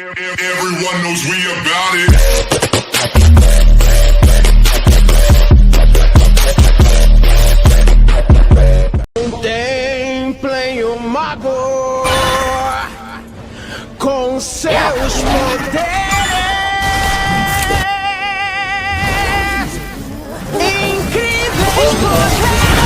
Everyone knows we about it. Contemplem o Mago com seus poderes incríveis poderes.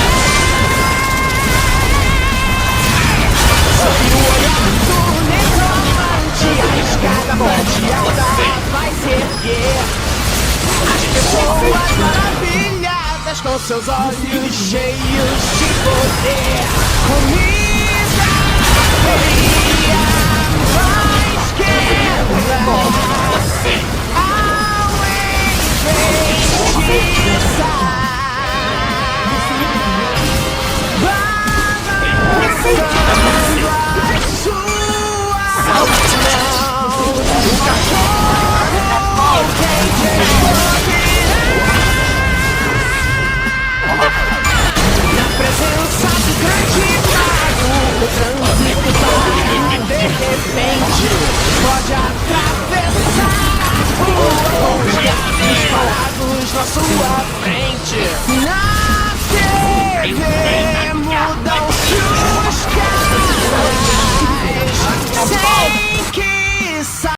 Sob o olhar do necromante, a escada forte alta vai se erguer. As pessoas maravilhadas com seus olhos cheios de poder. Comida fria, mais quebra ao enfeitiçar. Balançando as suas mãos, o cachorro quem te na presença do grande mago, o trânsito de repente pode atravessar a rua com os gatos parados na sua frente.